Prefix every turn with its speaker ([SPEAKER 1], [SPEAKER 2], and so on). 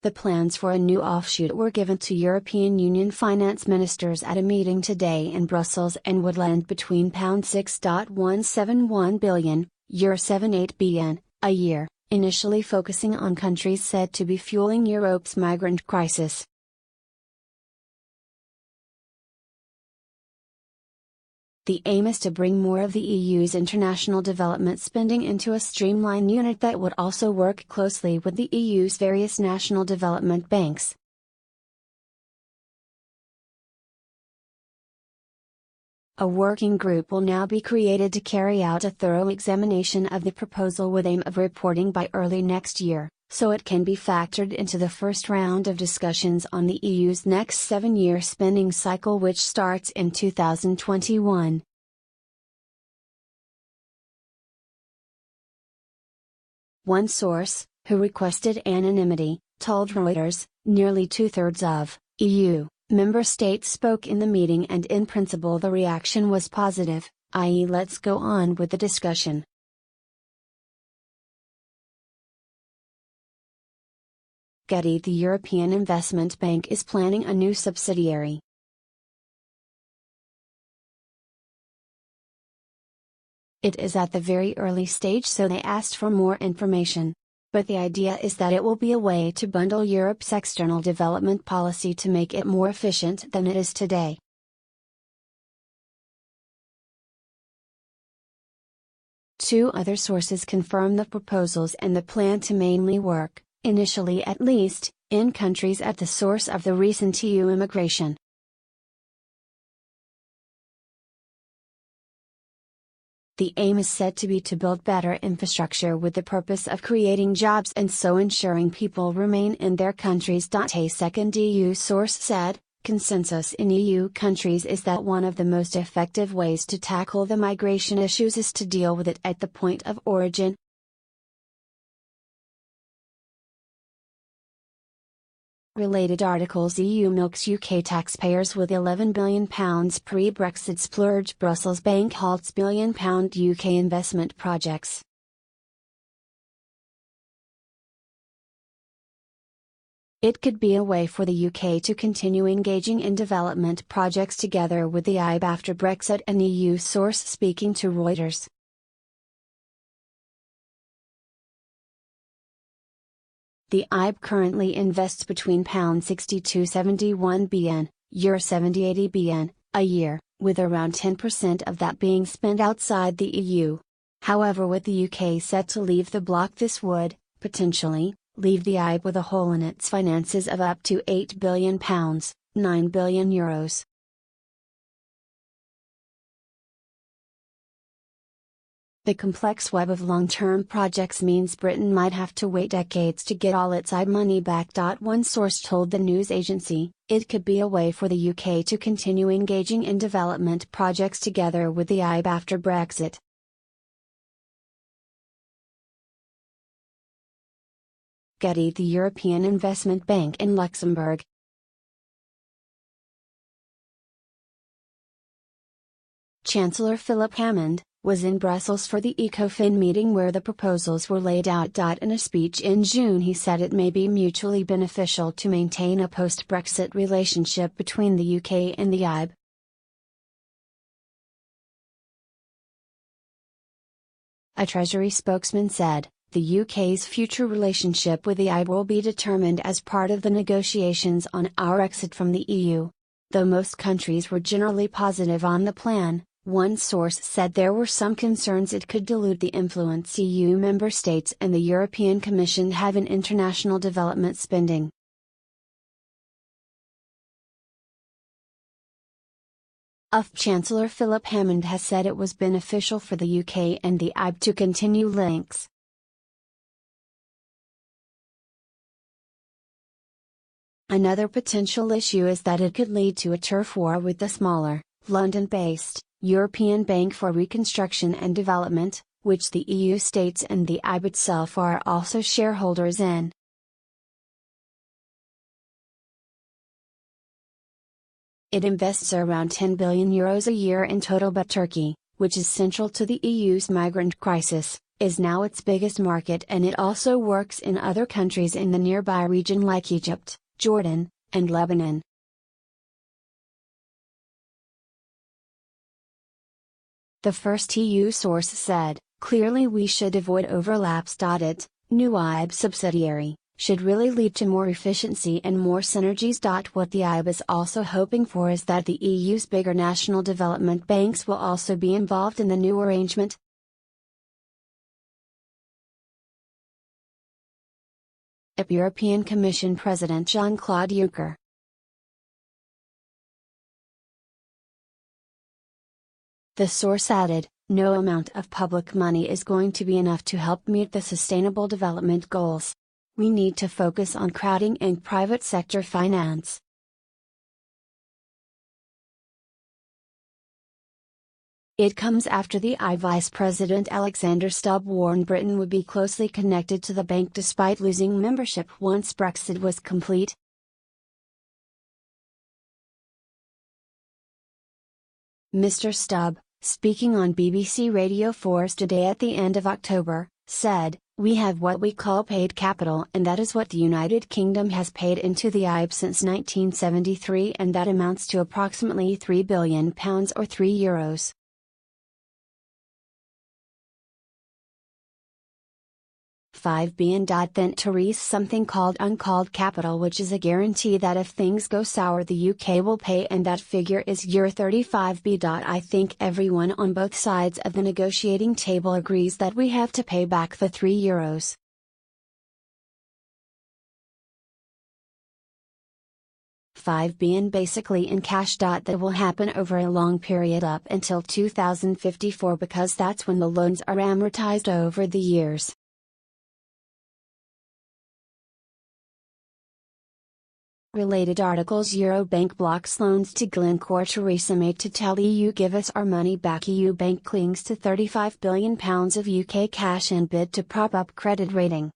[SPEAKER 1] The plans for a new offshoot were given to European Union finance ministers at a meeting today in Brussels and would lend between £6.171 billion, €78 billion, a year, initially focusing on countries said to be fueling Europe's migrant crisis. The aim is to bring more of the EU's international development spending into a streamlined unit that would also work closely with the EU's various national development banks. A working group will now be created to carry out a thorough examination of the proposal with aim of reporting by early next year, so it can be factored into the first round of discussions on the EU's next 7-year spending cycle, which starts in 2021. One source, who requested anonymity, told Reuters, nearly 2/3 of EU member states spoke in the meeting and in principle the reaction was positive, i.e. let's go on with the discussion. The European Investment Bank is planning a new subsidiary. It is at the very early stage, so they asked for more information. But the idea is that it will be a way to bundle Europe's external development policy to make it more efficient than it is today. Two other sources confirm the proposals and the plan to mainly work, initially at least, in countries at the source of the recent EU immigration. The aim is said to be to build better infrastructure with the purpose of creating jobs and so ensuring people remain in their countries. A second EU source said, consensus in EU countries is that one of the most effective ways to tackle the migration issues is to deal with it at the point of origin. Related articles: EU milks UK taxpayers with £11 billion pre-Brexit splurge. Brussels bank halts £1 billion UK investment projects. It could be a way for the UK to continue engaging in development projects together with the EIB after Brexit, an EU source speaking to Reuters. The EIB currently invests between £62.71 billion, €78 billion, a year, with around 10% of that being spent outside the EU. However, with the UK set to leave the bloc, this would, potentially, leave the EIB with a hole in its finances of up to £8 billion, €9 billion. The complex web of long-term projects means Britain might have to wait decades to get all its EIB money back. One source told the news agency, it could be a way for the UK to continue engaging in development projects together with the EIB after Brexit. The European Investment Bank in Luxembourg. Chancellor Philip Hammond was in Brussels for the ECOFIN meeting where the proposals were laid out. In a speech in June, he said it may be mutually beneficial to maintain a post-Brexit relationship between the UK and the EIB. A Treasury spokesman said, the UK's future relationship with the EIB will be determined as part of the negotiations on our exit from the EU. Though most countries were generally positive on the plan, one source said there were some concerns it could dilute the influence EU member states and the European Commission have in international development spending. Chancellor Philip Hammond has said it was beneficial for the UK and the EIB to continue links. Another potential issue is that it could lead to a turf war with the smaller, London-based, European Bank for Reconstruction and Development, which the EU states and the EIB itself are also shareholders in. It invests around €10 billion a year in total, but Turkey, which is central to the EU's migrant crisis, is now its biggest market, and it also works in other countries in the nearby region like Egypt, Jordan, and Lebanon. The first EU source said, "Clearly we should avoid overlaps. It, new IB subsidiary, should really lead to more efficiency and more synergies. What the IB is also hoping for is that the EU's bigger national development banks will also be involved in the new arrangement." European Commission President Jean-Claude Juncker. The source added, "No amount of public money is going to be enough to help meet the Sustainable Development Goals. We need to focus on crowding in private sector finance." It comes after the EU Vice President Alexander Stubb warned Britain would be closely connected to the bank despite losing membership once Brexit was complete. Mr. Stubb, speaking on BBC Radio 4's Today at the end of October, said, "We have what we call paid capital, and that is what the United Kingdom has paid into the IB since 1973, and that amounts to approximately £3 billion or €3. £5 billion then to raise something called uncalled capital, which is a guarantee that if things go sour the UK will pay, and that figure is €35 billion. I think everyone on both sides of the negotiating table agrees that we have to pay back the €3. £5 billion basically in cash. That will happen over a long period up until 2054, because that's when the loans are amortized over the years. Related articles: Eurobank blocks loans to Glencore. Theresa May to tell EU give us our money back. EU bank clings to £35 billion of UK cash in bid to prop up credit rating.